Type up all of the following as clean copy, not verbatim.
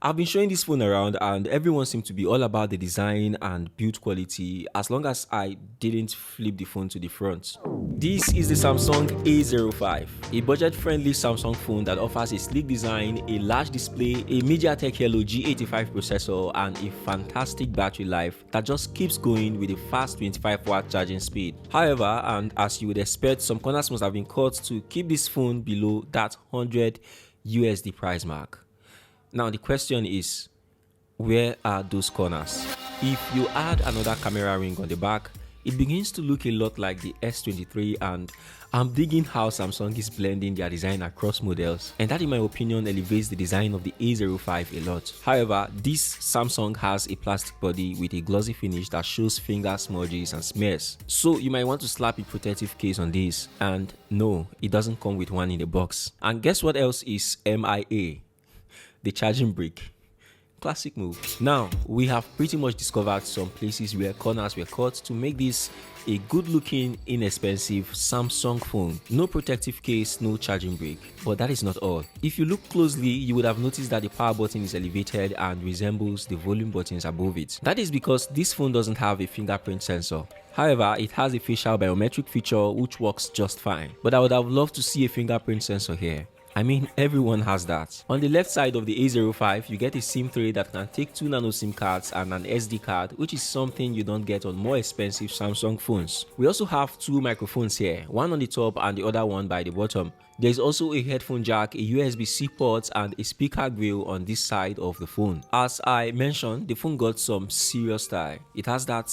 I've been showing this phone around and everyone seemed to be all about the design and build quality as long as I didn't flip the phone to the front. This is the Samsung A05, a budget-friendly Samsung phone that offers a sleek design, a large display, a MediaTek Hello G85 processor, and a fantastic battery life that just keeps going with a fast 25-watt charging speed. However, and as you would expect, some corners must have been cut to keep this phone below that 100 USD price mark. Now the question is, where are those corners? If you add another camera ring on the back, it begins to look a lot like the S23, and I'm digging how Samsung is blending their design across models, and that in my opinion elevates the design of the A05 a lot. However, this Samsung has a plastic body with a glossy finish that shows finger smudges and smears, so you might want to slap a protective case on this, and no, it doesn't come with one in the box. And guess what else is MIA? The charging brick. Classic move. Now, we have pretty much discovered some places where corners were cut to make this a good looking, inexpensive Samsung phone. No protective case, no charging brick. But that is not all. If you look closely, you would have noticed that the power button is elevated and resembles the volume buttons above it. That is because this phone doesn't have a fingerprint sensor. However, it has a facial biometric feature which works just fine. But I would have loved to see a fingerprint sensor here. I mean, everyone has that. On the left side of the A05, you get a SIM tray that can take 2 nano SIM cards and an SD card, which is something you don't get on more expensive Samsung phones. We also have 2 microphones here, one on the top and the other one by the bottom. There is also a headphone jack, a USB-C port, and a speaker grill on this side of the phone. As I mentioned, the phone got some serious style. It has that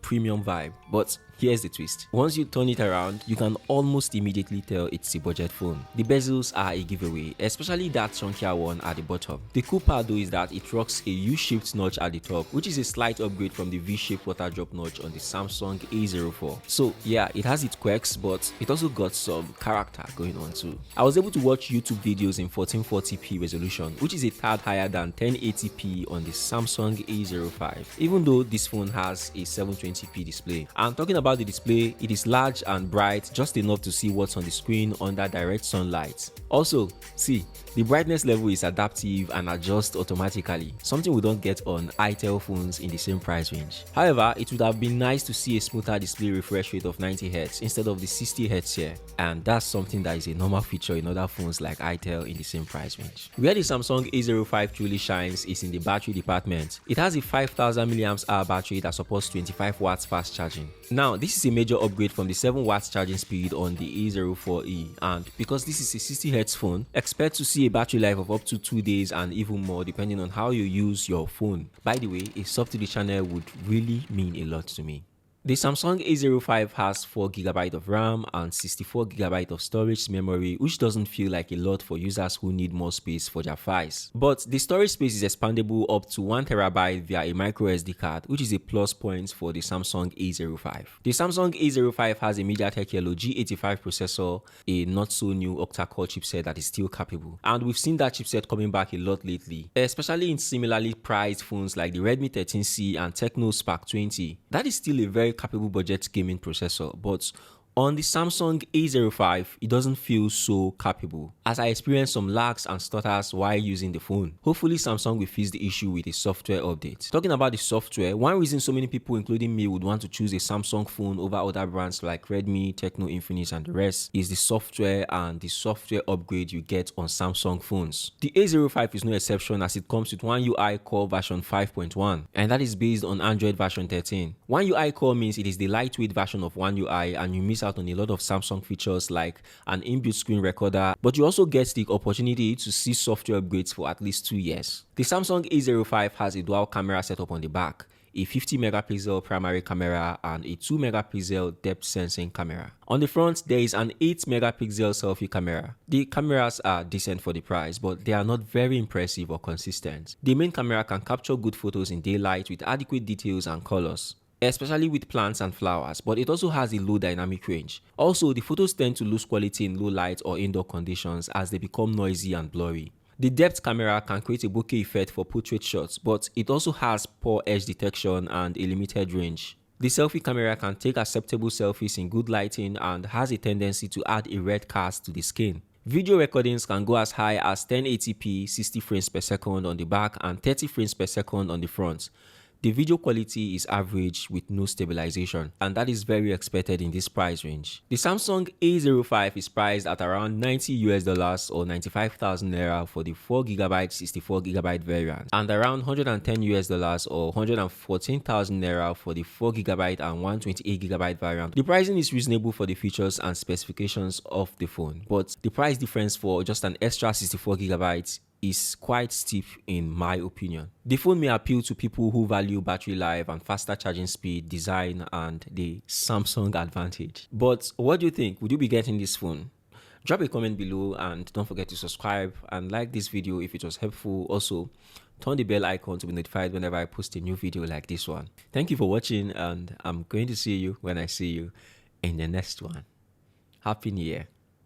premium vibe, but here's the twist. Once you turn it around, you can almost immediately tell it's a budget phone. The bezels are a giveaway, especially that chunkier one at the bottom. The cool part though is that it rocks a U-shaped notch at the top, which is a slight upgrade from the V-shaped water drop notch on the Samsung A04. So yeah, it has its quirks, but it also got some character going on too. I was able to watch YouTube videos in 1440p resolution, which is a tad higher than 1080p on the Samsung A05, even though this phone has a 720p display. I'm talking about the display, it is large and bright, just enough to see what's on the screen under direct sunlight. Also, see, the brightness level is adaptive and adjusts automatically, something we don't get on itel phones in the same price range. However, it would have been nice to see a smoother display refresh rate of 90Hz instead of the 60Hz here, and that's something that is a normal feature in other phones like itel in the same price range. Where the Samsung A05 truly shines is in the battery department. It has a 5000 mAh battery that supports 25 watts fast charging. Now, this is a major upgrade from the 7 watts charging speed on the A04e, and because this is a 60Hz phone, expect to see a battery life of up to 2 days and even more depending on how you use your phone. By the way, a sub to the channel would really mean a lot to me. The Samsung A05 has 4GB of RAM and 64GB of storage memory, which doesn't feel like a lot for users who need more space for their files. But the storage space is expandable up to 1TB via a microSD card, which is a plus point for the Samsung A05. The Samsung A05 has a MediaTek Hello G85 processor, a not so new octa-core chipset that is still capable. And we've seen that chipset coming back a lot lately, especially in similarly priced phones like the Redmi 13C and Tecno Spark 20. That is still a very capable budget gaming processor, but on the Samsung A05, it doesn't feel so capable, as I experienced some lags and stutters while using the phone. Hopefully Samsung will fix the issue with a software update. Talking about the software, one reason so many people including me would want to choose a Samsung phone over other brands like Redmi, Tecno, Infinix and the rest is the software and the software upgrade you get on Samsung phones. The A05 is no exception, as it comes with One UI Core version 5.1, and that is based on Android version 13. One UI Core means it is the lightweight version of One UI, and you miss out on a lot of Samsung features like an inbuilt screen recorder, but you also get the opportunity to see software upgrades for at least 2 years. The Samsung A05 has a dual camera setup on the back, a 50 megapixel primary camera and a 2 megapixel depth sensing camera. On the front, there is an 8 megapixel selfie camera. The cameras are decent for the price, but they are not very impressive or consistent. The main camera can capture good photos in daylight with adequate details and colors, especially with plants and flowers, but it also has a low dynamic range. Also, the photos tend to lose quality in low light or indoor conditions as they become noisy and blurry. The depth camera can create a bokeh effect for portrait shots, but it also has poor edge detection and a limited range. The selfie camera can take acceptable selfies in good lighting and has a tendency to add a red cast to the skin. Video recordings can go as high as 1080p 60 frames per second on the back and 30 frames per second on the front. The video quality is average with no stabilization, and that is very expected in this price range. The Samsung A05 is priced at around $90 or 95,000 naira for the 4GB 64GB variant, and around $110 or 114,000 naira for the 4GB and 128GB variant. The pricing is reasonable for the features and specifications of the phone, but the price difference for just an extra 64GB is quite steep in my opinion. The phone may appeal to people who value battery life and faster charging speed, design, and the Samsung advantage. But what do you think? Would you be getting this phone? Drop a comment below and don't forget to subscribe and like this video if it was helpful. Also, turn the bell icon to be notified whenever I post a new video like this one. Thank you for watching, and I'm going to see you when I see you in the next one. Happy New Year.